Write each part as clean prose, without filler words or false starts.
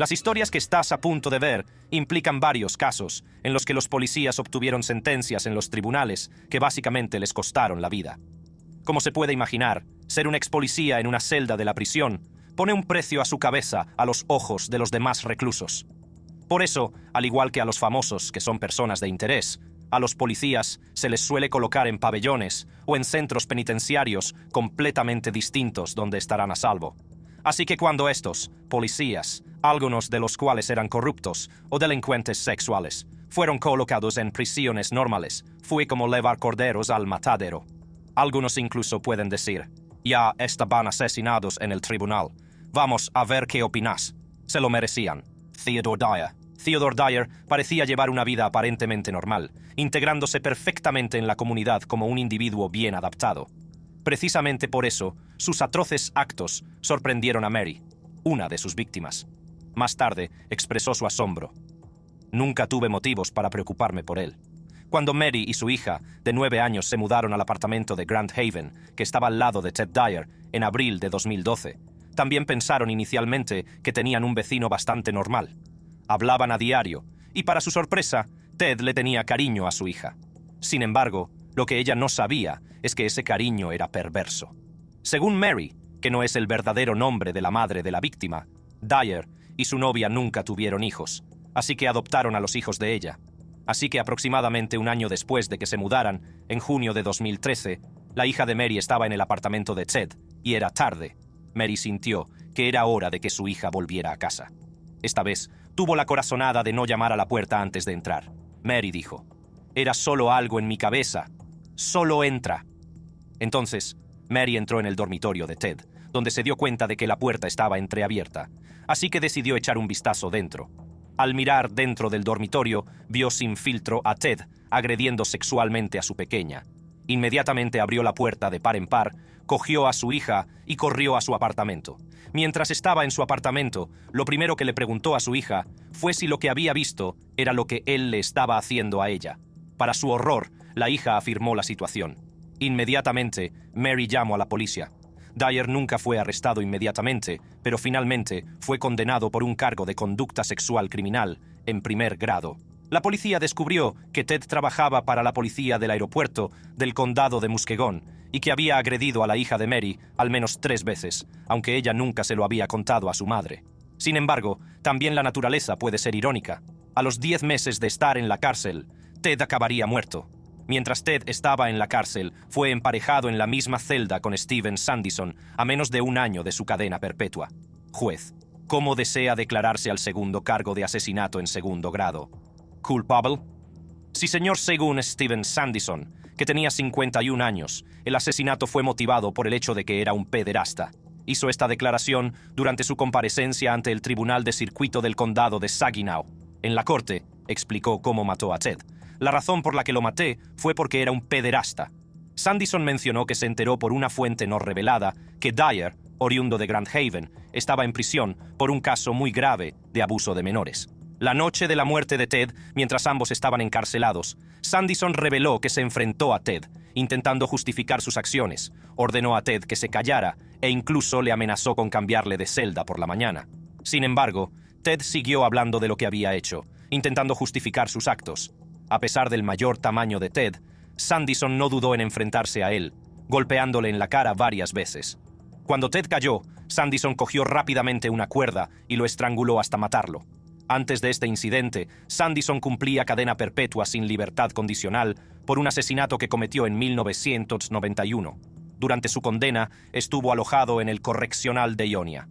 Las historias que estás a punto de ver implican varios casos en los que los policías obtuvieron sentencias en los tribunales que básicamente les costaron la vida. Como se puede imaginar, ser un ex policía en una celda de la prisión pone un precio a su cabeza a los ojos de los demás reclusos. Por eso, al igual que a los famosos, que son personas de interés, a los policías se les suele colocar en pabellones o en centros penitenciarios completamente distintos donde estarán a salvo. Así que cuando estos policías, algunos de los cuales eran corruptos o delincuentes sexuales, fueron colocados en prisiones normales, fue como llevar corderos al matadero. Algunos incluso pueden decir, ya estaban asesinados en el tribunal. Vamos a ver qué opinas. Se lo merecían. Theodore Dyer. Theodore Dyer parecía llevar una vida aparentemente normal, integrándose perfectamente en la comunidad como un individuo bien adaptado. Precisamente por eso, sus atroces actos sorprendieron a Mary, una de sus víctimas. Más tarde, expresó su asombro. Nunca tuve motivos para preocuparme por él. Cuando Mary y su hija, de 9 años, se mudaron al apartamento de Grand Haven, que estaba al lado de Ted Dyer, en abril de 2012, también pensaron inicialmente que tenían un vecino bastante normal. Hablaban a diario, y para su sorpresa, Ted le tenía cariño a su hija. Sin embargo, lo que ella no sabía es que ese cariño era perverso. Según Mary, que no es el verdadero nombre de la madre de la víctima, Dyer y su novia nunca tuvieron hijos, así que adoptaron a los hijos de ella. Así que aproximadamente un año después de que se mudaran, en junio de 2013, la hija de Mary estaba en el apartamento de Ted, y era tarde. Mary sintió que era hora de que su hija volviera a casa. Esta vez, tuvo la corazonada de no llamar a la puerta antes de entrar. Mary dijo, «Era solo algo en mi cabeza. Solo entra». Entonces, Mary entró en el dormitorio de Ted, donde se dio cuenta de que la puerta estaba entreabierta, así que decidió echar un vistazo dentro. Al mirar dentro del dormitorio, vio sin filtro a Ted agrediendo sexualmente a su pequeña. Inmediatamente abrió la puerta de par en par, cogió a su hija y corrió a su apartamento. Mientras estaba en su apartamento, lo primero que le preguntó a su hija fue si lo que había visto era lo que él le estaba haciendo a ella. Para su horror, la hija afirmó la situación. Inmediatamente, Mary llamó a la policía. Dyer nunca fue arrestado inmediatamente, pero finalmente fue condenado por un cargo de conducta sexual criminal en primer grado. La policía descubrió que Ted trabajaba para la policía del aeropuerto del condado de Muskegon y que había agredido a la hija de Mary al menos 3 veces, aunque ella nunca se lo había contado a su madre. Sin embargo, también la naturaleza puede ser irónica. A los 10 meses de estar en la cárcel, Ted acabaría muerto. Mientras Ted estaba en la cárcel, fue emparejado en la misma celda con Steven Sandison a menos de un año de su cadena perpetua. Juez, ¿cómo desea declararse al segundo cargo de asesinato en segundo grado? ¿Culpable? Sí, señor, según Steven Sandison, que tenía 51 años, el asesinato fue motivado por el hecho de que era un pederasta. Hizo esta declaración durante su comparecencia ante el Tribunal de Circuito del Condado de Saginaw. En la corte, explicó cómo mató a Ted. La razón por la que lo maté fue porque era un pederasta. Sandison mencionó que se enteró por una fuente no revelada que Dyer, oriundo de Grand Haven, estaba en prisión por un caso muy grave de abuso de menores. La noche de la muerte de Ted, mientras ambos estaban encarcelados, Sandison reveló que se enfrentó a Ted, intentando justificar sus acciones, ordenó a Ted que se callara e incluso le amenazó con cambiarle de celda por la mañana. Sin embargo, Ted siguió hablando de lo que había hecho, intentando justificar sus actos. A pesar del mayor tamaño de Ted, Sandison no dudó en enfrentarse a él, golpeándole en la cara varias veces. Cuando Ted cayó, Sandison cogió rápidamente una cuerda y lo estranguló hasta matarlo. Antes de este incidente, Sandison cumplía cadena perpetua sin libertad condicional por un asesinato que cometió en 1991. Durante su condena, estuvo alojado en el correccional de Ionia.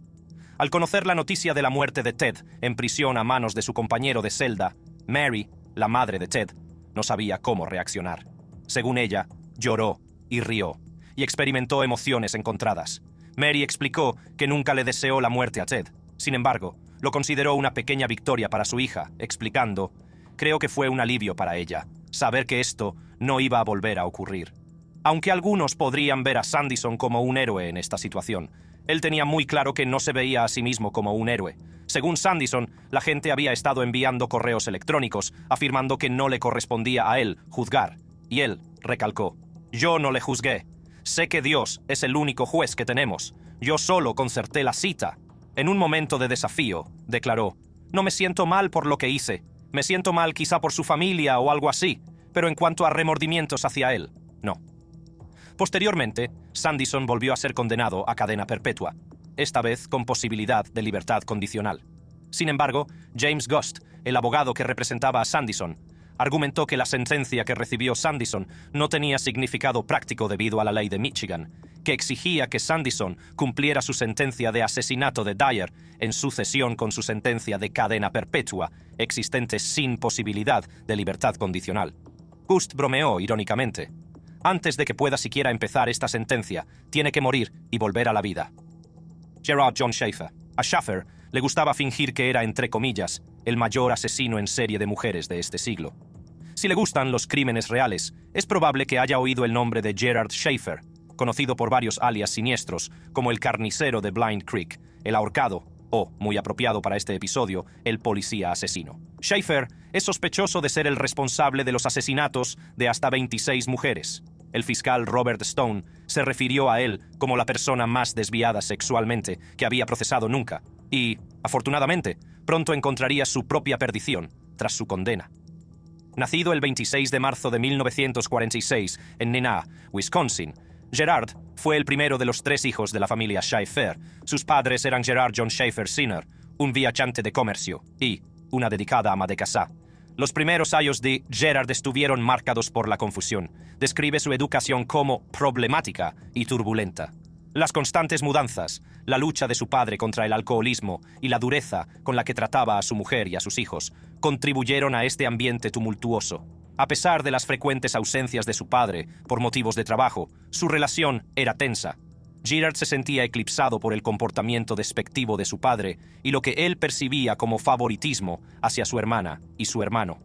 Al conocer la noticia de la muerte de Ted en prisión a manos de su compañero de celda, Mary, la madre de Ted, no sabía cómo reaccionar. Según ella, lloró y rió, y experimentó emociones encontradas. Mary explicó que nunca le deseó la muerte a Ted. Sin embargo, lo consideró una pequeña victoria para su hija, explicando, «Creo que fue un alivio para ella, saber que esto no iba a volver a ocurrir». Aunque algunos podrían ver a Sandison como un héroe en esta situación, él tenía muy claro que no se veía a sí mismo como un héroe. Según Sandison, la gente había estado enviando correos electrónicos afirmando que no le correspondía a él juzgar. Y él recalcó, «Yo no le juzgué. Sé que Dios es el único juez que tenemos. Yo solo concerté la cita». En un momento de desafío, declaró: «No me siento mal por lo que hice. Me siento mal quizá por su familia o algo así, pero en cuanto a remordimientos hacia él, no». Posteriormente, Sandison volvió a ser condenado a cadena perpetua, esta vez con posibilidad de libertad condicional. Sin embargo, James Gust, el abogado que representaba a Sandison, argumentó que la sentencia que recibió Sandison no tenía significado práctico debido a la ley de Michigan, que exigía que Sandison cumpliera su sentencia de asesinato de Dyer en sucesión con su sentencia de cadena perpetua, existente sin posibilidad de libertad condicional. Gust bromeó irónicamente: «Antes de que pueda siquiera empezar esta sentencia, tiene que morir y volver a la vida». Gerard John Schaefer. A Schaefer le gustaba fingir que era, entre comillas, el mayor asesino en serie de mujeres de este siglo. Si le gustan los crímenes reales, es probable que haya oído el nombre de Gerard Schaefer, conocido por varios alias siniestros, como el carnicero de Blind Creek, el ahorcado, o, muy apropiado para este episodio, el policía asesino. Schaefer es sospechoso de ser el responsable de los asesinatos de hasta 26 mujeres. El fiscal Robert Stone se refirió a él como la persona más desviada sexualmente que había procesado nunca, y, afortunadamente, pronto encontraría su propia perdición tras su condena. Nacido el 26 de marzo de 1946 en Neenah, Wisconsin, Gerard fue el primero de los 3 hijos de la familia Schaefer. Sus padres eran Gerard John Schaefer Sr., un viajante de comercio, y una dedicada ama de casa. Los primeros años de Gerard estuvieron marcados por la confusión. Describe su educación como problemática y turbulenta. Las constantes mudanzas, la lucha de su padre contra el alcoholismo y la dureza con la que trataba a su mujer y a sus hijos contribuyeron a este ambiente tumultuoso. A pesar de las frecuentes ausencias de su padre por motivos de trabajo, su relación era tensa. Gerard se sentía eclipsado por el comportamiento despectivo de su padre y lo que él percibía como favoritismo hacia su hermana y su hermano.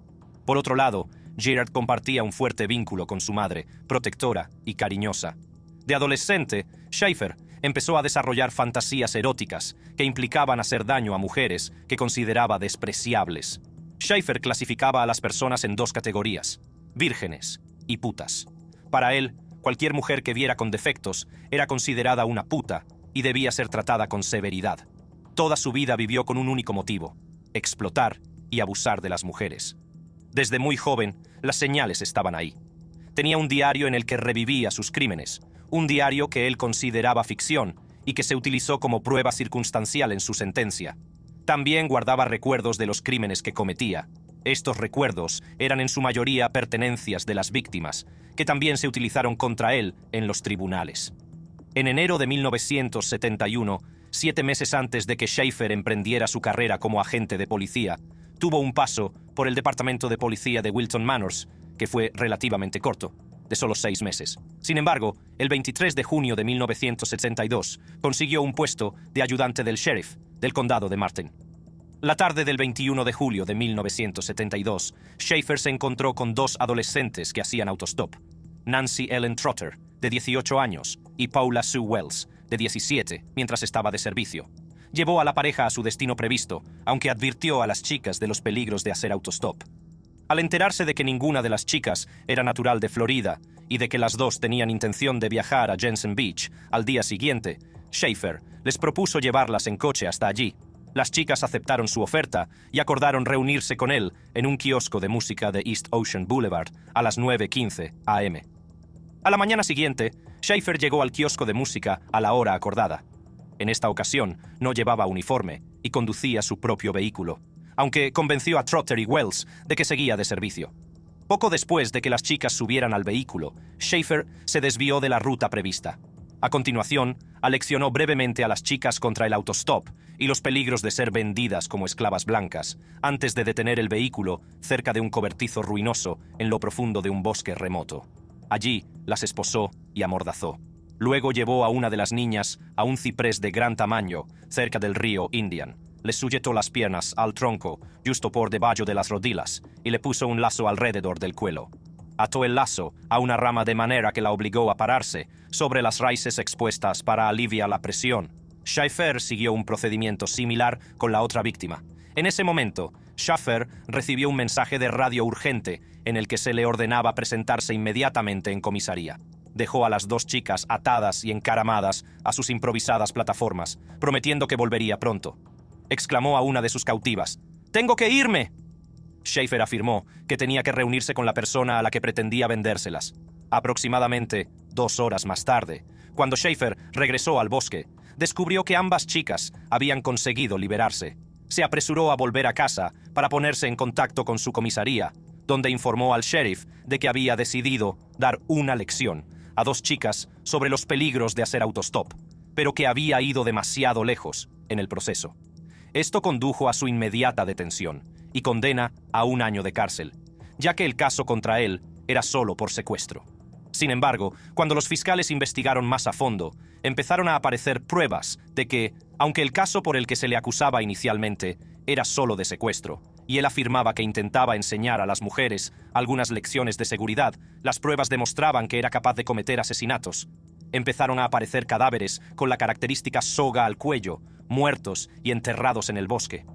Por otro lado, Gerard compartía un fuerte vínculo con su madre, protectora y cariñosa. De adolescente, Schaefer empezó a desarrollar fantasías eróticas que implicaban hacer daño a mujeres que consideraba despreciables. Schaefer clasificaba a las personas en 2 categorías: vírgenes y putas. Para él, cualquier mujer que viera con defectos era considerada una puta y debía ser tratada con severidad. Toda su vida vivió con un único motivo: explotar y abusar de las mujeres. Desde muy joven, las señales estaban ahí. Tenía un diario en el que revivía sus crímenes, un diario que él consideraba ficción y que se utilizó como prueba circunstancial en su sentencia. También guardaba recuerdos de los crímenes que cometía. Estos recuerdos eran en su mayoría pertenencias de las víctimas, que también se utilizaron contra él en los tribunales. En enero de 1971, 7 meses antes de que Schaefer emprendiera su carrera como agente de policía, tuvo un paso por el departamento de policía de Wilton Manors, que fue relativamente corto, de solo 6 meses. Sin embargo, el 23 de junio de 1972 consiguió un puesto de ayudante del sheriff del condado de Martin. La tarde del 21 de julio de 1972, Schaefer se encontró con 2 adolescentes que hacían autostop: Nancy Ellen Trotter, de 18 años, y Paula Sue Wells, de 17, mientras estaba de servicio. Llevó a la pareja a su destino previsto, aunque advirtió a las chicas de los peligros de hacer autostop. Al enterarse de que ninguna de las chicas era natural de Florida y de que las 2 tenían intención de viajar a Jensen Beach al día siguiente, Schaefer les propuso llevarlas en coche hasta allí. Las chicas aceptaron su oferta y acordaron reunirse con él en un kiosco de música de East Ocean Boulevard a las 9:15 a.m. A la mañana siguiente, Schaefer llegó al kiosco de música a la hora acordada. En esta ocasión, no llevaba uniforme y conducía su propio vehículo, aunque convenció a Trotter y Wells de que seguía de servicio. Poco después de que las chicas subieran al vehículo, Schaefer se desvió de la ruta prevista. A continuación, aleccionó brevemente a las chicas contra el autostop y los peligros de ser vendidas como esclavas blancas, antes de detener el vehículo cerca de un cobertizo ruinoso en lo profundo de un bosque remoto. Allí las esposó y amordazó. Luego llevó a una de las niñas a un ciprés de gran tamaño cerca del río Indian. Le sujetó las piernas al tronco, justo por debajo de las rodillas, y le puso un lazo alrededor del cuello. Ató el lazo a una rama de manera que la obligó a pararse sobre las raíces expuestas para aliviar la presión. Schaefer siguió un procedimiento similar con la otra víctima. En ese momento, Schaefer recibió un mensaje de radio urgente en el que se le ordenaba presentarse inmediatamente en comisaría. dejó a las dos chicas atadas y encaramadas a sus improvisadas plataformas, prometiendo que volvería pronto. Exclamó a una de sus cautivas: «¡Tengo que irme!». Schaefer afirmó que tenía que reunirse con la persona a la que pretendía vendérselas. Aproximadamente 2 horas más tarde, cuando Schaefer regresó al bosque, descubrió que ambas chicas habían conseguido liberarse. Se apresuró a volver a casa para ponerse en contacto con su comisaría, donde informó al sheriff de que había decidido dar una lección a 2 chicas sobre los peligros de hacer autostop, pero que había ido demasiado lejos en el proceso. Esto condujo a su inmediata detención y condena a 1 año de cárcel, ya que el caso contra él era solo por secuestro. Sin embargo, cuando los fiscales investigaron más a fondo, empezaron a aparecer pruebas de que, aunque el caso por el que se le acusaba inicialmente era solo de secuestro, y él afirmaba que intentaba enseñar a las mujeres algunas lecciones de seguridad, las pruebas demostraban que era capaz de cometer asesinatos. Empezaron a aparecer cadáveres con la característica soga al cuello, muertos y enterrados en el bosque.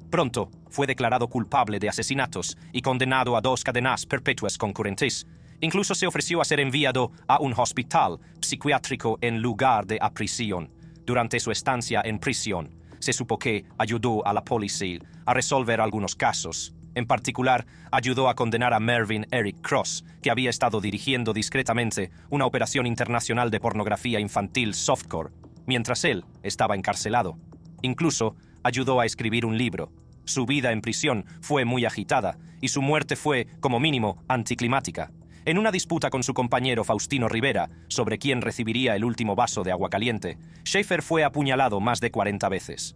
Pronto fue declarado culpable de asesinatos y condenado a 2 cadenas perpetuas concurrentes. Incluso se ofreció a ser enviado a un hospital psiquiátrico en lugar de a prisión. Durante su estancia en prisión, se supo que ayudó a la policía a resolver algunos casos. En particular, ayudó a condenar a Mervyn Eric Cross, que había estado dirigiendo discretamente una operación internacional de pornografía infantil softcore, mientras él estaba encarcelado. Incluso ayudó a escribir un libro. Su vida en prisión fue muy agitada y su muerte fue, como mínimo, anticlimática. En una disputa con su compañero Faustino Rivera sobre quién recibiría el último vaso de agua caliente, Schaefer fue apuñalado más de 40 veces.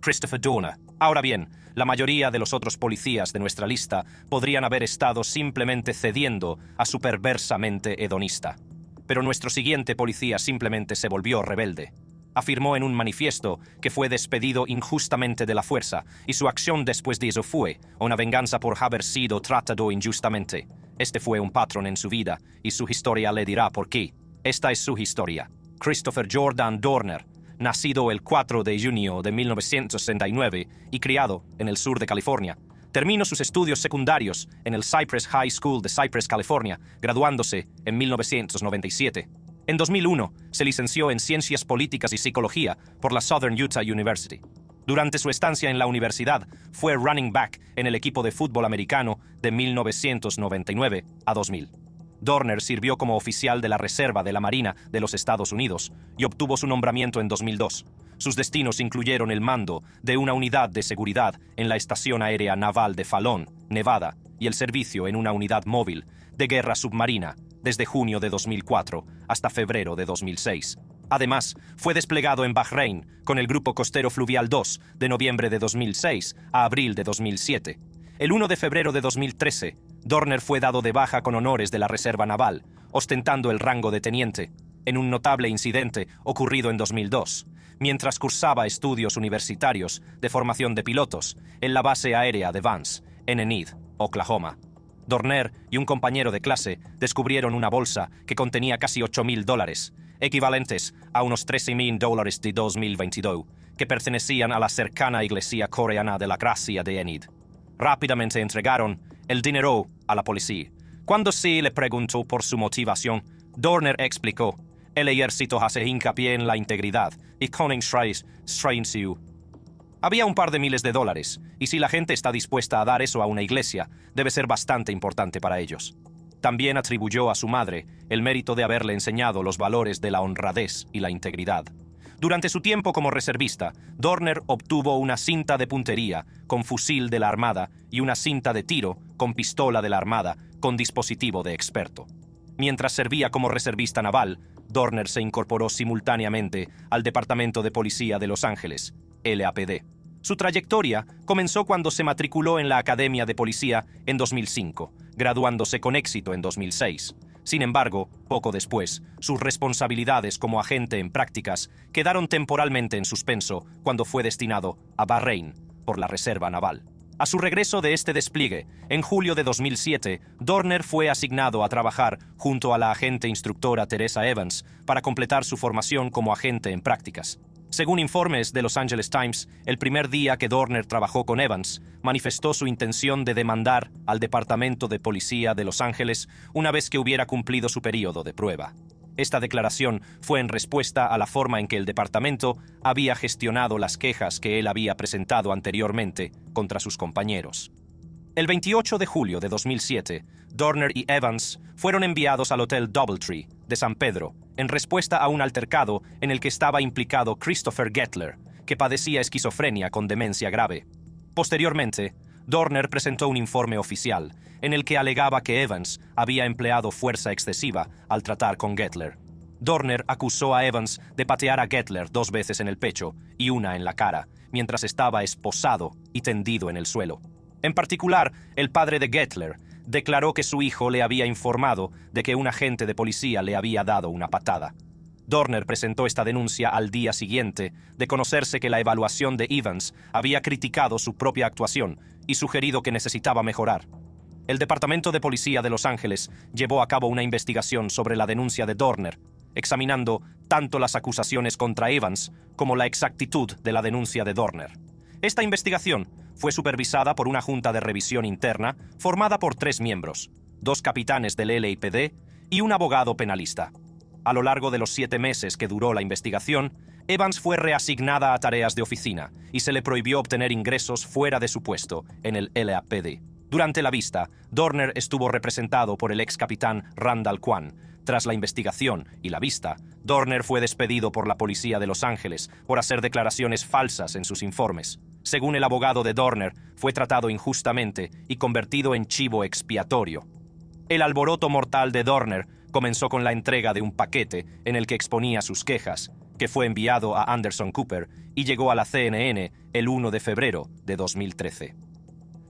Christopher Dorner. Ahora bien, la mayoría de los otros policías de nuestra lista podrían haber estado simplemente cediendo a su perversa mente hedonista. Pero nuestro siguiente policía simplemente se volvió rebelde. Afirmó en un manifiesto que fue despedido injustamente de la fuerza y su acción después de eso fue una venganza por haber sido tratado injustamente. Este fue un patrón en su vida y su historia le dirá por qué. Esta es su historia. Christopher Jordan Dorner, nacido el 4 de junio de 1969 y criado en el sur de California. Terminó sus estudios secundarios en el Cypress High School de Cypress, California, graduándose en 1997. En 2001, se licenció en Ciencias Políticas y Psicología por la Southern Utah University. Durante su estancia en la universidad, fue running back en el equipo de fútbol americano de 1999 a 2000. Dorner sirvió como oficial de la Reserva de la Marina de los Estados Unidos y obtuvo su nombramiento en 2002. Sus destinos incluyeron el mando de una unidad de seguridad en la Estación Aérea Naval de Fallon, Nevada, y el servicio en una unidad móvil de guerra submarina desde junio de 2004 hasta febrero de 2006. Además, fue desplegado en Bahrein con el Grupo Costero Fluvial 2 de noviembre de 2006 a abril de 2007. El 1 de febrero de 2013, Dorner fue dado de baja con honores de la Reserva Naval, ostentando el rango de teniente, en un notable incidente ocurrido en 2002, mientras cursaba estudios universitarios de formación de pilotos en la base aérea de Vance, en Enid, Oklahoma. Dorner y un compañero de clase descubrieron una bolsa que contenía casi $8,000, equivalentes a unos $13,000 de 2022, que pertenecían a la cercana iglesia coreana de la Gracia de Enid. Rápidamente entregaron el dinero a la policía. Cuando se le preguntó por su motivación, Dorner explicó: el ejército hace hincapié en la integridad y había un par de miles de dólares, y si la gente está dispuesta a dar eso a una iglesia, debe ser bastante importante para ellos. También atribuyó a su madre el mérito de haberle enseñado los valores de la honradez y la integridad. Durante su tiempo como reservista, Dorner obtuvo una cinta de puntería con fusil de la Armada y una cinta de tiro con pistola de la Armada con dispositivo de experto. Mientras servía como reservista naval, Dorner se incorporó simultáneamente al Departamento de Policía de Los Ángeles, LAPD. Su trayectoria comenzó cuando se matriculó en la Academia de Policía en 2005, graduándose con éxito en 2006. Sin embargo, poco después, sus responsabilidades como agente en prácticas quedaron temporalmente en suspenso cuando fue destinado a Bahrein por la Reserva Naval. A su regreso de este despliegue, en julio de 2007, Dorner fue asignado a trabajar junto a la agente instructora Teresa Evans para completar su formación como agente en prácticas. Según informes de Los Angeles Times, el primer día que Dorner trabajó con Evans, manifestó su intención de demandar al Departamento de Policía de Los Ángeles una vez que hubiera cumplido su periodo de prueba. Esta declaración fue en respuesta a la forma en que el departamento había gestionado las quejas que él había presentado anteriormente contra sus compañeros. El 28 de julio de 2007, Dorner y Evans fueron enviados al Hotel Doubletree de San Pedro en respuesta a un altercado en el que estaba implicado Christopher Gettler, que padecía esquizofrenia con demencia grave. Posteriormente, Dorner presentó un informe oficial en el que alegaba que Evans había empleado fuerza excesiva al tratar con Gettler. Dorner acusó a Evans de patear a Gettler 2 veces en el pecho y una en la cara, mientras estaba esposado y tendido en el suelo. En particular, el padre de Gettler declaró que su hijo le había informado de que un agente de policía le había dado una patada. Dorner presentó esta denuncia al día siguiente de conocerse que la evaluación de Evans había criticado su propia actuación y sugerido que necesitaba mejorar. El Departamento de Policía de Los Ángeles llevó a cabo una investigación sobre la denuncia de Dorner, examinando tanto las acusaciones contra Evans como la exactitud de la denuncia de Dorner. Esta investigación fue supervisada por una junta de revisión interna formada por 3 miembros, 2 capitanes del LAPD y un abogado penalista. A lo largo de los 7 meses que duró la investigación, Evans fue reasignada a tareas de oficina y se le prohibió obtener ingresos fuera de su puesto en el LAPD. Durante la vista, Dorner estuvo representado por el ex capitán Randall Kwan. Tras la investigación y la vista, Dorner fue despedido por la policía de Los Ángeles por hacer declaraciones falsas en sus informes. Según el abogado de Dorner, fue tratado injustamente y convertido en chivo expiatorio. El alboroto mortal de Dorner comenzó con la entrega de un paquete en el que exponía sus quejas, que fue enviado a Anderson Cooper y llegó a la CNN el 1 de febrero de 2013.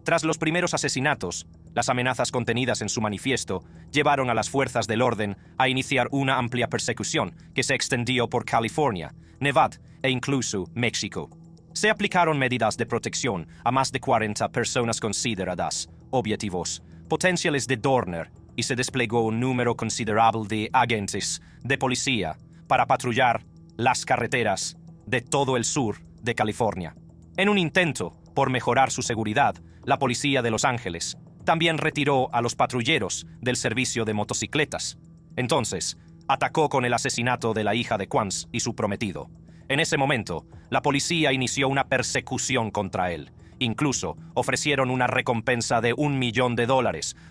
Tras los primeros asesinatos, las amenazas contenidas en su manifiesto llevaron a las fuerzas del orden a iniciar una amplia persecución que se extendió por California, Nevada e incluso México. Se aplicaron medidas de protección a más de 40 personas consideradas objetivos potenciales de Dorner y se desplegó un número considerable de agentes de policía para patrullar las carreteras de todo el sur de California. En un intento por mejorar su seguridad, la policía de Los Ángeles también retiró a los patrulleros del servicio de motocicletas. Entonces, atacó con el asesinato de la hija de Quans y su prometido. En ese momento, la policía inició una persecución contra él. Incluso ofrecieron una recompensa de $1 millón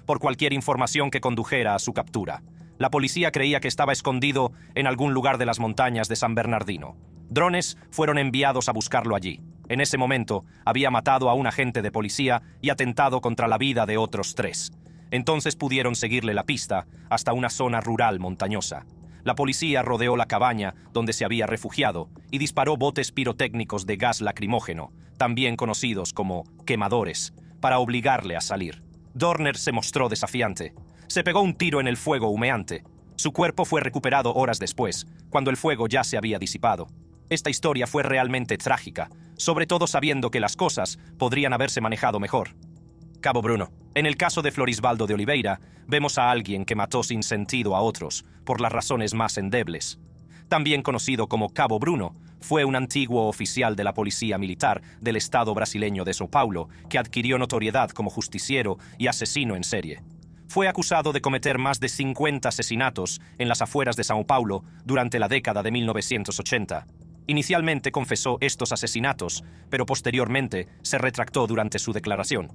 por cualquier información que condujera a su captura. La policía creía que estaba escondido en algún lugar de las montañas de San Bernardino. Drones fueron enviados a buscarlo allí. En ese momento, había matado a un agente de policía y atentado contra la vida de otros 3. Entonces pudieron seguirle la pista hasta una zona rural montañosa. La policía rodeó la cabaña donde se había refugiado y disparó botes pirotécnicos de gas lacrimógeno, también conocidos como quemadores, para obligarle a salir. Dorner se mostró desafiante. Se pegó un tiro en el fuego humeante. Su cuerpo fue recuperado horas después, cuando el fuego ya se había disipado. Esta historia fue realmente trágica, sobre todo sabiendo que las cosas podrían haberse manejado mejor. Cabo Bruno. En el caso de Florisvaldo de Oliveira, vemos a alguien que mató sin sentido a otros, por las razones más endebles. También conocido como Cabo Bruno, fue un antiguo oficial de la policía militar del estado brasileño de São Paulo, que adquirió notoriedad como justiciero y asesino en serie. Fue acusado de cometer más de 50 asesinatos en las afueras de São Paulo durante la década de 1980. Inicialmente confesó estos asesinatos, pero posteriormente se retractó durante su declaración.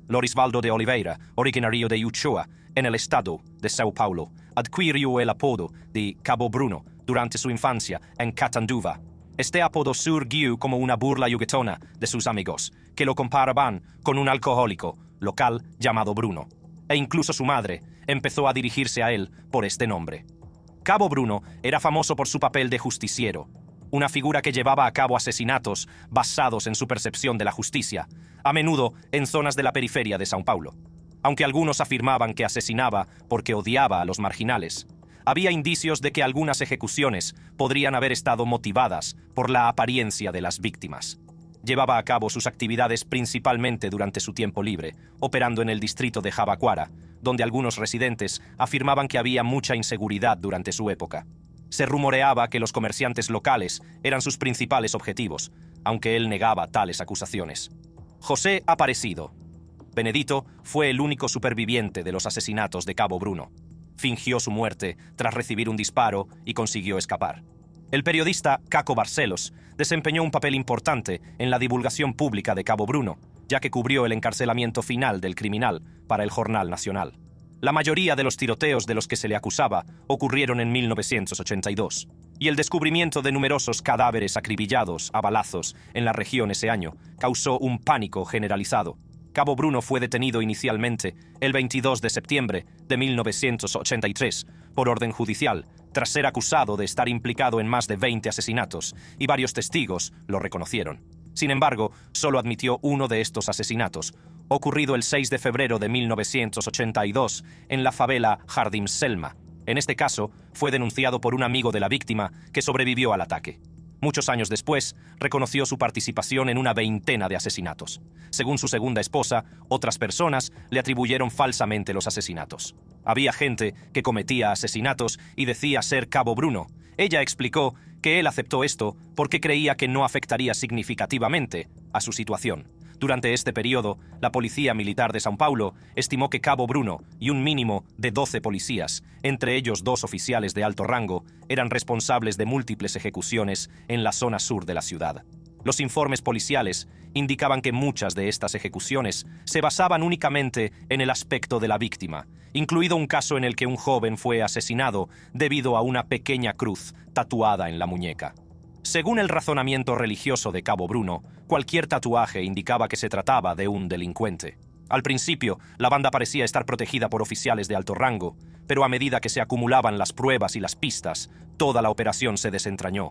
Florisvaldo de Oliveira, originario de Uchoa, en el estado de São Paulo, adquirió el apodo de Cabo Bruno durante su infancia en Catanduva. Este apodo surgió como una burla yuguetona de sus amigos, que lo comparaban con un alcohólico local llamado Bruno. E incluso su madre empezó a dirigirse a él por este nombre. Cabo Bruno era famoso por su papel de justiciero, una figura que llevaba a cabo asesinatos basados en su percepción de la justicia, a menudo en zonas de la periferia de São Paulo. Aunque algunos afirmaban que asesinaba porque odiaba a los marginales, había indicios de que algunas ejecuciones podrían haber estado motivadas por la apariencia de las víctimas. Llevaba a cabo sus actividades principalmente durante su tiempo libre, operando en el distrito de Jabaquara, donde algunos residentes afirmaban que había mucha inseguridad durante su época. Se rumoreaba que los comerciantes locales eran sus principales objetivos, aunque él negaba tales acusaciones. José Aparecido. Benedito fue el único superviviente de los asesinatos de Cabo Bruno. fingió su muerte tras recibir un disparo y consiguió escapar. El periodista Caco Barcelos desempeñó un papel importante en la divulgación pública de Cabo Bruno, ya que cubrió el encarcelamiento final del criminal para el Jornal Nacional. La mayoría de los tiroteos de los que se le acusaba ocurrieron en 1982, y el descubrimiento de numerosos cadáveres acribillados a balazos en la región ese año causó un pánico generalizado. Cabo Bruno fue detenido inicialmente el 22 de septiembre de 1983 por orden judicial, tras ser acusado de estar implicado en más de 20 asesinatos, y varios testigos lo reconocieron. Sin embargo, solo admitió uno de estos asesinatos, ocurrido el 6 de febrero de 1982 en la favela Jardim Selma. En este caso, fue denunciado por un amigo de la víctima que sobrevivió al ataque. Muchos años después, reconoció su participación en una veintena de asesinatos. Según su segunda esposa, otras personas le atribuyeron falsamente los asesinatos. Había gente que cometía asesinatos y decía ser Cabo Bruno. Ella explicó que él aceptó esto porque creía que no afectaría significativamente a su situación. Durante este periodo, la Policía Militar de São Paulo estimó que Cabo Bruno y un mínimo de 12 policías, entre ellos 2 oficiales de alto rango, eran responsables de múltiples ejecuciones en la zona sur de la ciudad. Los informes policiales indicaban que muchas de estas ejecuciones se basaban únicamente en el aspecto de la víctima, incluido un caso en el que un joven fue asesinado debido a una pequeña cruz tatuada en la muñeca. Según el razonamiento religioso de Cabo Bruno, cualquier tatuaje indicaba que se trataba de un delincuente. Al principio, la banda parecía estar protegida por oficiales de alto rango, pero a medida que se acumulaban las pruebas y las pistas, toda la operación se desentrañó.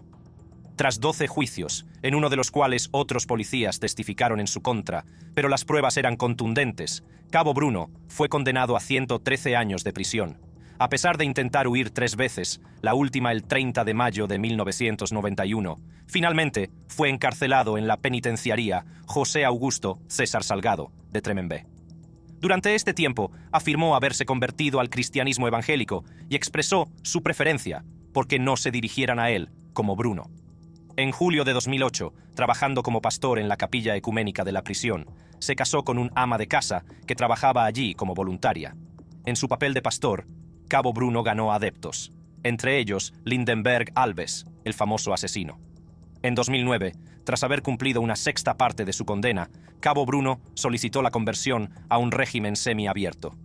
Tras 12 juicios, en uno de los cuales otros policías testificaron en su contra, pero las pruebas eran contundentes, Cabo Bruno fue condenado a 113 años de prisión. A pesar de intentar huir 3 veces, la última el 30 de mayo de 1991, finalmente fue encarcelado en la penitenciaría José Augusto César Salgado de Tremembé. Durante este tiempo, afirmó haberse convertido al cristianismo evangélico y expresó su preferencia porque no se dirigieran a él como Bruno. En julio de 2008, trabajando como pastor en la capilla ecuménica de la prisión, se casó con un ama de casa que trabajaba allí como voluntaria. En su papel de pastor, Cabo Bruno ganó adeptos, entre ellos Lindenberg Alves, el famoso asesino. En 2009, tras haber cumplido una 6ª parte de su condena, Cabo Bruno solicitó la conversión a un régimen semiabierto.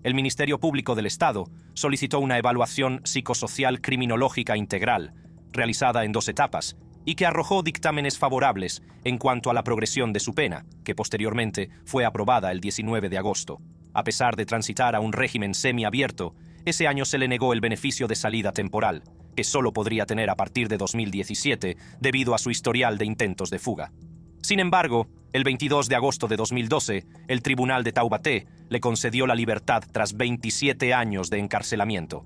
El Ministerio Público del Estado solicitó una evaluación psicosocial criminológica integral, realizada en 2 etapas, y que arrojó dictámenes favorables en cuanto a la progresión de su pena, que posteriormente fue aprobada el 19 de agosto. A pesar de transitar a un régimen semiabierto, ese año se le negó el beneficio de salida temporal, que solo podría tener a partir de 2017 debido a su historial de intentos de fuga. Sin embargo, el 22 de agosto de 2012, el Tribunal de Taubaté le concedió la libertad tras 27 años de encarcelamiento.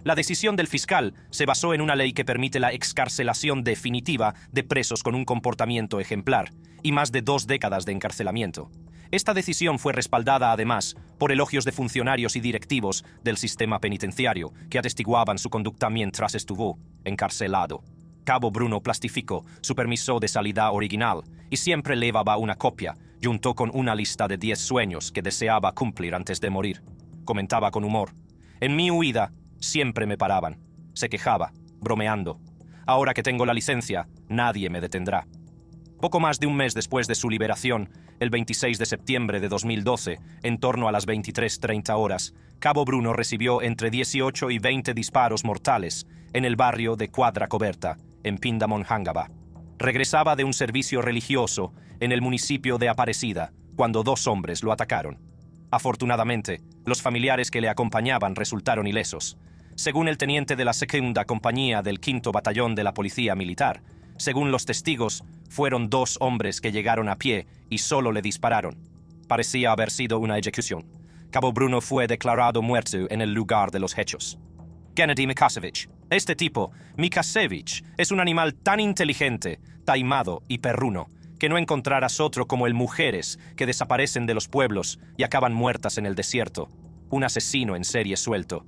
La decisión del fiscal se basó en una ley que permite la excarcelación definitiva de presos con un comportamiento ejemplar y más de 2 décadas de encarcelamiento. Esta decisión fue respaldada, además, por elogios de funcionarios y directivos del sistema penitenciario que atestiguaban su conducta mientras estuvo encarcelado. Cabo Bruno plastificó su permiso de salida original y siempre llevaba una copia, junto con una lista de 10 sueños que deseaba cumplir antes de morir. Comentaba con humor: «En mi huida siempre me paraban». Se quejaba, bromeando: «Ahora que tengo la licencia, nadie me detendrá». Poco más de un mes después de su liberación, el 26 de septiembre de 2012, en torno a las 23:30 horas, Cabo Bruno recibió entre 18 y 20 disparos mortales en el barrio de Quadra Coberta, en Pindamonhangaba. Regresaba de un servicio religioso en el municipio de Aparecida, cuando 2 hombres lo atacaron. Afortunadamente, los familiares que le acompañaban resultaron ilesos. Según el teniente de la 2ª compañía del 5º batallón de la Policía Militar, según los testigos, fueron 2 hombres que llegaron a pie y solo le dispararon. Parecía haber sido una ejecución. Cabo Bruno fue declarado muerto en el lugar de los hechos. Kennedy Mikasevich. Este tipo, Mikasevich, es un animal tan inteligente, taimado y perruno, que no encontrarás otro como el mujeres que desaparecen de los pueblos y acaban muertas en el desierto. Un asesino en serie suelto.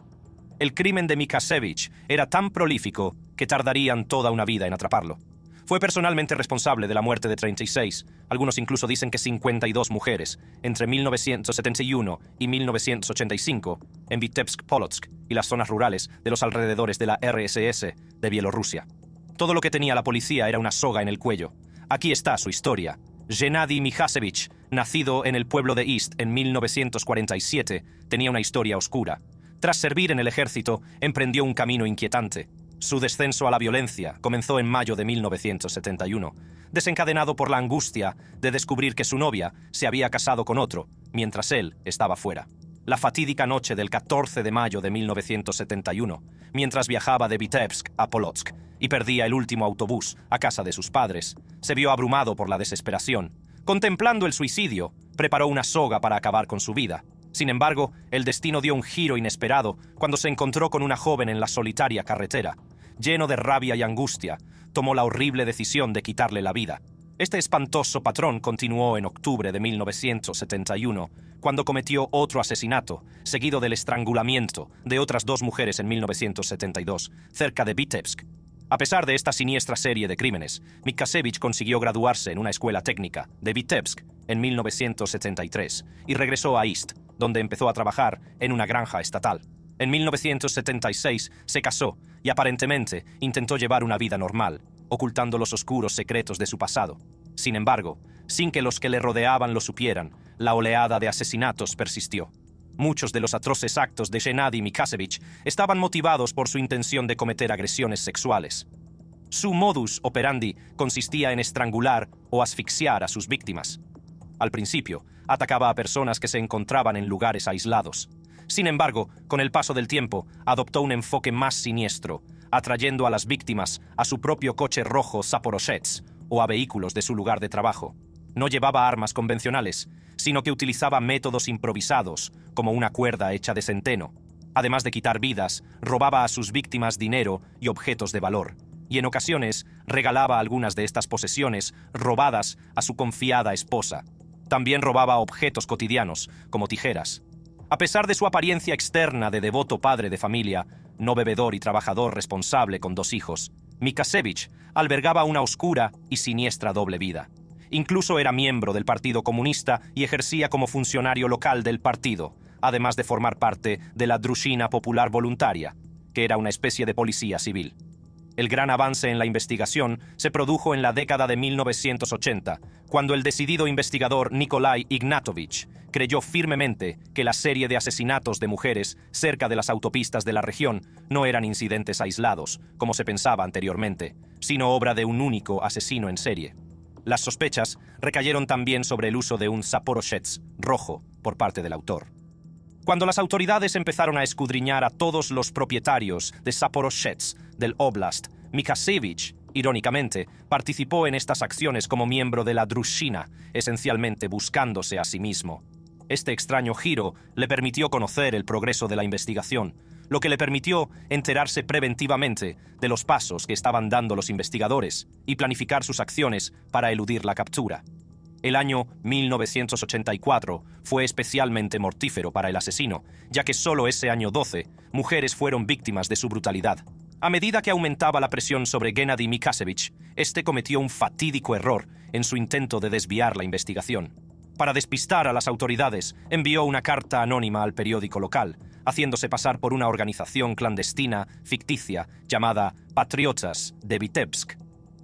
El crimen de Mikasevich era tan prolífico que tardarían toda una vida en atraparlo. Fue personalmente responsable de la muerte de 36, algunos incluso dicen que 52 mujeres, entre 1971 y 1985, en Vitebsk-Polotsk y las zonas rurales de los alrededores de la RSS de Bielorrusia. Todo lo que tenía la policía era una soga en el cuello. Aquí está su historia. Gennady Mikhasevich, nacido en el pueblo de Ist en 1947, tenía una historia oscura. Tras servir en el ejército, emprendió un camino inquietante. Su descenso a la violencia comenzó en mayo de 1971, desencadenado por la angustia de descubrir que su novia se había casado con otro, mientras él estaba fuera. La fatídica noche del 14 de mayo de 1971, mientras viajaba de Vitebsk a Polotsk y perdía el último autobús a casa de sus padres, se vio abrumado por la desesperación. Contemplando el suicidio, preparó una soga para acabar con su vida. Sin embargo, el destino dio un giro inesperado cuando se encontró con una joven en la solitaria carretera. Lleno de rabia y angustia, tomó la horrible decisión de quitarle la vida. Este espantoso patrón continuó en octubre de 1971, cuando cometió otro asesinato, seguido del estrangulamiento de otras 2 mujeres en 1972, cerca de Vitebsk. A pesar de esta siniestra serie de crímenes, Mikhasevich consiguió graduarse en una escuela técnica de Vitebsk en 1973 y regresó a Ist, donde empezó a trabajar en una granja estatal. En 1976 se casó y aparentemente intentó llevar una vida normal, ocultando los oscuros secretos de su pasado. Sin embargo, sin que los que le rodeaban lo supieran, la oleada de asesinatos persistió. Muchos de los atroces actos de Gennady Mikhasevich estaban motivados por su intención de cometer agresiones sexuales. Su modus operandi consistía en estrangular o asfixiar a sus víctimas. Al principio, atacaba a personas que se encontraban en lugares aislados. Sin embargo, con el paso del tiempo, adoptó un enfoque más siniestro, atrayendo a las víctimas a su propio coche rojo Zaporozhets o a vehículos de su lugar de trabajo. No llevaba armas convencionales, sino que utilizaba métodos improvisados, como una cuerda hecha de centeno. Además de quitar vidas, robaba a sus víctimas dinero y objetos de valor, y en ocasiones regalaba algunas de estas posesiones robadas a su confiada esposa. También robaba objetos cotidianos, como tijeras. A pesar de su apariencia externa de devoto padre de familia, no bebedor y trabajador responsable con 2 hijos, Mikhasevich albergaba una oscura y siniestra doble vida. Incluso era miembro del Partido Comunista y ejercía como funcionario local del partido, además de formar parte de la Družina Popular Voluntaria, que era una especie de policía civil. El gran avance en la investigación se produjo en la década de 1980, cuando el decidido investigador Nikolai Ignatovich creyó firmemente que la serie de asesinatos de mujeres cerca de las autopistas de la región no eran incidentes aislados, como se pensaba anteriormente, sino obra de un único asesino en serie. Las sospechas recayeron también sobre el uso de un Zaporozhets rojo por parte del autor. Cuando las autoridades empezaron a escudriñar a todos los propietarios de Zaporozhets del Oblast, Mikhasevich, irónicamente, participó en estas acciones como miembro de la Družina, esencialmente buscándose a sí mismo. Este extraño giro le permitió conocer el progreso de la investigación, lo que le permitió enterarse preventivamente de los pasos que estaban dando los investigadores y planificar sus acciones para eludir la captura. El año 1984 fue especialmente mortífero para el asesino, ya que solo ese año 12 mujeres fueron víctimas de su brutalidad. A medida que aumentaba la presión sobre Gennady Mikhasevich, este cometió un fatídico error en su intento de desviar la investigación. Para despistar a las autoridades, envió una carta anónima al periódico local, haciéndose pasar por una organización clandestina ficticia llamada Patriotas de Vitebsk.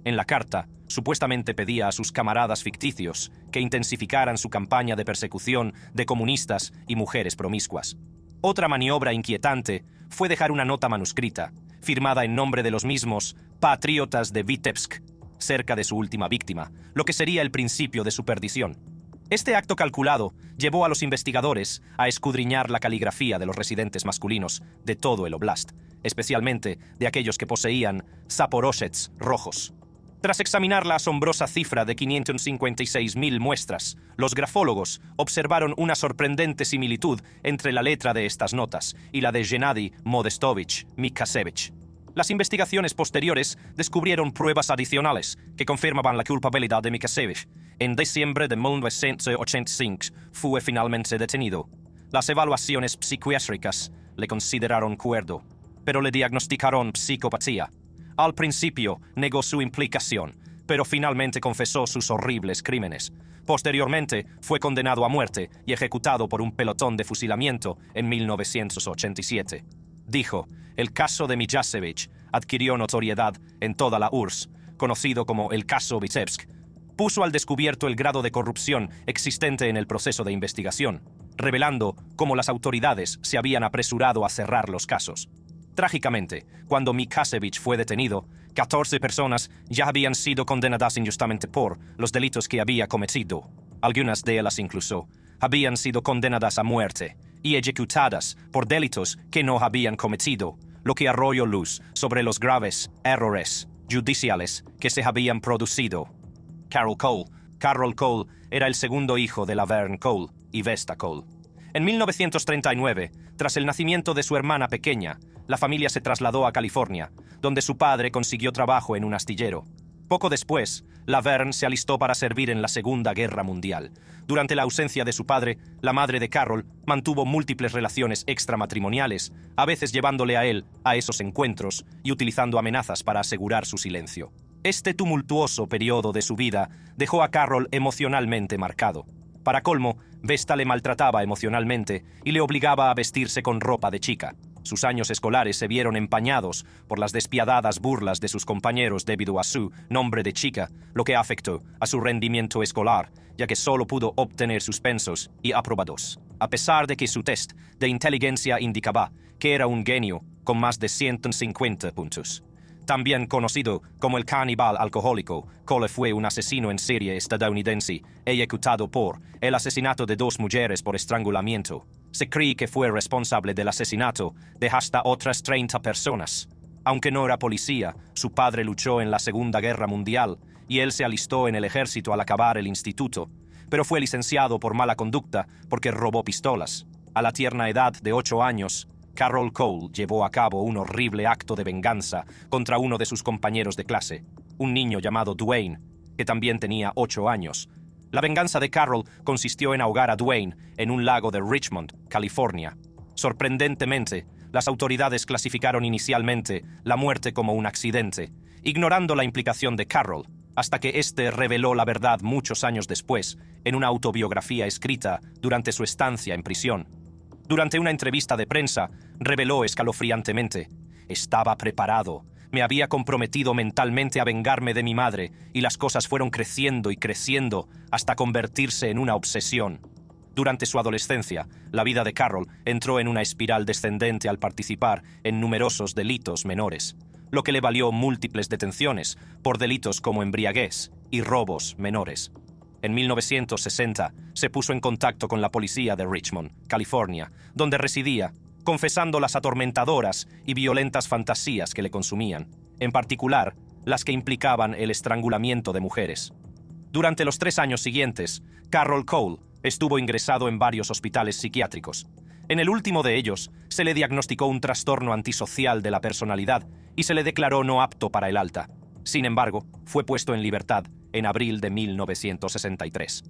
En la carta, supuestamente pedía a sus camaradas ficticios que intensificaran su campaña de persecución de comunistas y mujeres promiscuas. Otra maniobra inquietante fue dejar una nota manuscrita, firmada en nombre de los mismos Patriotas de Vitebsk, cerca de su última víctima, lo que sería el principio de su perdición. Este acto calculado llevó a los investigadores a escudriñar la caligrafía de los residentes masculinos de todo el oblast, especialmente de aquellos que poseían Zaporozhets rojos. Tras examinar la asombrosa cifra de 556.000 muestras, los grafólogos observaron una sorprendente similitud entre la letra de estas notas y la de Gennady Modestovich Mikhasevich. Las investigaciones posteriores descubrieron pruebas adicionales que confirmaban la culpabilidad de Mikhasevich. En diciembre de 1985 fue finalmente detenido. Las evaluaciones psiquiátricas le consideraron cuerdo, pero le diagnosticaron psicopatía. Al principio negó su implicación, pero finalmente confesó sus horribles crímenes. Posteriormente, fue condenado a muerte y ejecutado por un pelotón de fusilamiento en 1987. Dijo, el caso de Mijasevich adquirió notoriedad en toda la URSS, conocido como el caso Vitebsk. Puso al descubierto el grado de corrupción existente en el proceso de investigación, revelando cómo las autoridades se habían apresurado a cerrar los casos. Trágicamente, cuando Mijasevich fue detenido, 14 personas ya habían sido condenadas injustamente por los delitos que había cometido. Algunas de ellas incluso habían sido condenadas a muerte y ejecutadas por delitos que no habían cometido, lo que arrojó luz sobre los graves errores judiciales que se habían producido. Carol Cole era el segundo hijo de Laverne Cole y Vesta Cole. En 1939, tras el nacimiento de su hermana pequeña, la familia se trasladó a California, donde su padre consiguió trabajo en un astillero. Poco después, Laverne se alistó para servir en la Segunda Guerra Mundial. Durante la ausencia de su padre, la madre de Carol mantuvo múltiples relaciones extramatrimoniales, a veces llevándole a él a esos encuentros y utilizando amenazas para asegurar su silencio. Este tumultuoso periodo de su vida dejó a Carol emocionalmente marcado. Para colmo, Vesta le maltrataba emocionalmente y le obligaba a vestirse con ropa de chica. Sus años escolares se vieron empañados por las despiadadas burlas de sus compañeros debido a su nombre de chica, lo que afectó a su rendimiento escolar, ya que solo pudo obtener suspensos y aprobados, a pesar de que su test de inteligencia indicaba que era un genio con más de 150 puntos. También conocido como el caníbal alcohólico, Cole fue un asesino en serie estadounidense ejecutado por el asesinato de 2 mujeres por estrangulamiento. Se cree que fue responsable del asesinato de hasta otras 30 personas. Aunque no era policía, su padre luchó en la Segunda Guerra Mundial y él se alistó en el ejército al acabar el instituto, pero fue licenciado por mala conducta porque robó pistolas. A la tierna edad de 8 años, Carol Cole llevó a cabo un horrible acto de venganza contra uno de sus compañeros de clase, un niño llamado Dwayne, que también tenía 8 años. La venganza de Carol consistió en ahogar a Dwayne en un lago de Richmond, California. Sorprendentemente, las autoridades clasificaron inicialmente la muerte como un accidente, ignorando la implicación de Carol, hasta que éste reveló la verdad muchos años después en una autobiografía escrita durante su estancia en prisión. Durante una entrevista de prensa, reveló escalofriantemente: estaba preparado, me había comprometido mentalmente a vengarme de mi madre, y las cosas fueron creciendo y creciendo hasta convertirse en una obsesión. Durante su adolescencia, la vida de Carol entró en una espiral descendente al participar en numerosos delitos menores, lo que le valió múltiples detenciones por delitos como embriaguez y robos menores. En 1960, se puso en contacto con la policía de Richmond, California, donde residía, confesando las atormentadoras y violentas fantasías que le consumían, en particular las que implicaban el estrangulamiento de mujeres. Durante los 3 años siguientes, Carol Cole estuvo ingresado en varios hospitales psiquiátricos. En el último de ellos, se le diagnosticó un trastorno antisocial de la personalidad y se le declaró no apto para el alta. Sin embargo, fue puesto en libertad en abril de 1963.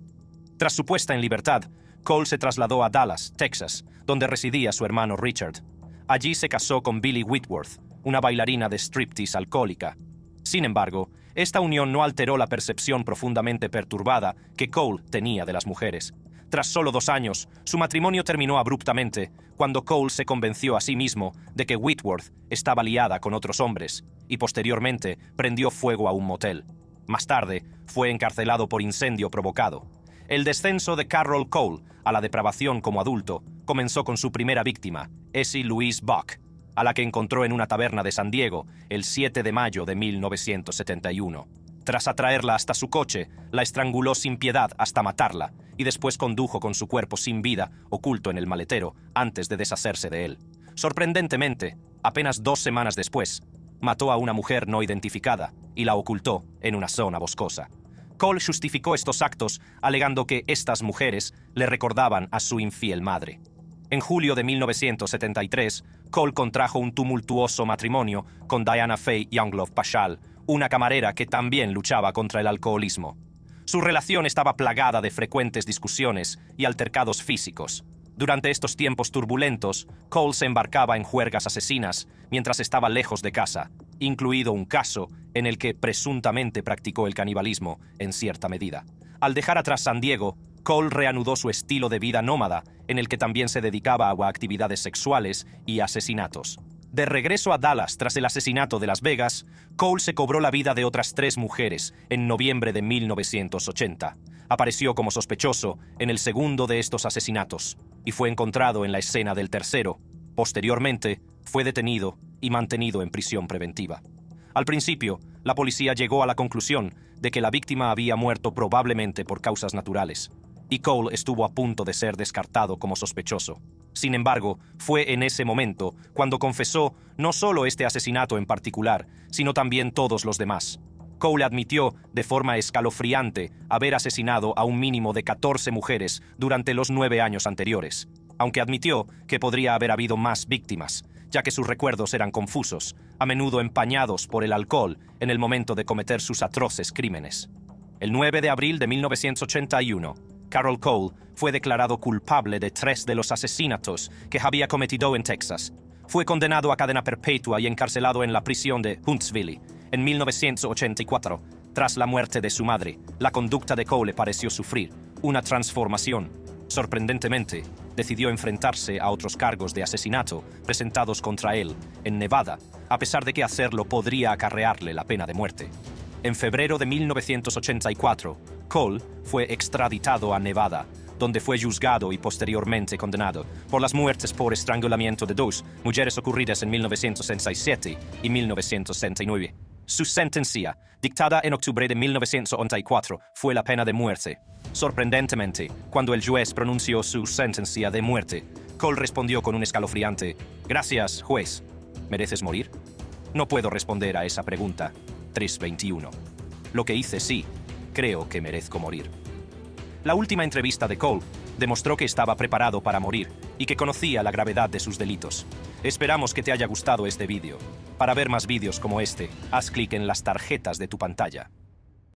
Tras su puesta en libertad, Cole se trasladó a Dallas, Texas, donde residía su hermano Richard. Allí se casó con Billie Whitworth, una bailarina de striptease alcohólica. Sin embargo, esta unión no alteró la percepción profundamente perturbada que Cole tenía de las mujeres. Tras solo 2 años, su matrimonio terminó abruptamente cuando Cole se convenció a sí mismo de que Whitworth estaba liada con otros hombres y posteriormente prendió fuego a un motel. Más tarde, fue encarcelado por incendio provocado. El descenso de Carol Cole a la depravación como adulto comenzó con su primera víctima, Essie Louise Buck, a la que encontró en una taberna de San Diego el 7 de mayo de 1971. Tras atraerla hasta su coche, la estranguló sin piedad hasta matarla y después condujo con su cuerpo sin vida, oculto en el maletero, antes de deshacerse de él. Sorprendentemente, apenas 2 semanas después, mató a una mujer no identificada y la ocultó en una zona boscosa. Cole justificó estos actos alegando que estas mujeres le recordaban a su infiel madre. En julio de 1973, Cole contrajo un tumultuoso matrimonio con Diana Faye Younglove Paschal, una camarera que también luchaba contra el alcoholismo. Su relación estaba plagada de frecuentes discusiones y altercados físicos. Durante estos tiempos turbulentos, Cole se embarcaba en juergas asesinas mientras estaba lejos de casa, incluido un caso en el que presuntamente practicó el canibalismo en cierta medida. Al dejar atrás San Diego, Cole reanudó su estilo de vida nómada, en el que también se dedicaba a actividades sexuales y asesinatos. De regreso a Dallas tras el asesinato de Las Vegas, Cole se cobró la vida de otras 3 mujeres en noviembre de 1980. Apareció como sospechoso en el segundo de estos asesinatos y fue encontrado en la escena del tercero. Posteriormente, fue detenido y mantenido en prisión preventiva. Al principio, la policía llegó a la conclusión de que la víctima había muerto probablemente por causas naturales, y Cole estuvo a punto de ser descartado como sospechoso. Sin embargo, fue en ese momento cuando confesó no solo este asesinato en particular, sino también todos los demás. Cole admitió de forma escalofriante haber asesinado a un mínimo de 14 mujeres durante los 9 años anteriores, aunque admitió que podría haber habido más víctimas, ya que sus recuerdos eran confusos, a menudo empañados por el alcohol en el momento de cometer sus atroces crímenes. El 9 de abril de 1981, Carol Cole fue declarado culpable de 3 de los asesinatos que había cometido en Texas. Fue condenado a cadena perpetua y encarcelado en la prisión de Huntsville en 1984. Tras la muerte de su madre, la conducta de Cole pareció sufrir una transformación. Sorprendentemente, decidió enfrentarse a otros cargos de asesinato presentados contra él en Nevada, a pesar de que hacerlo podría acarrearle la pena de muerte. En febrero de 1984, Cole fue extraditado a Nevada, donde fue juzgado y posteriormente condenado por las muertes por estrangulamiento de 2 mujeres ocurridas en 1967 y 1969. Su sentencia, dictada en octubre de 1984, fue la pena de muerte. Sorprendentemente, cuando el juez pronunció su sentencia de muerte, Cole respondió con un escalofriante: «Gracias, juez. ¿Mereces morir?» No puedo responder a esa pregunta. 3:21. Lo que hice sí, creo que merezco morir. La última entrevista de Cole demostró que estaba preparado para morir y que conocía la gravedad de sus delitos. Esperamos que te haya gustado este vídeo. Para ver más vídeos como este, haz clic en las tarjetas de tu pantalla.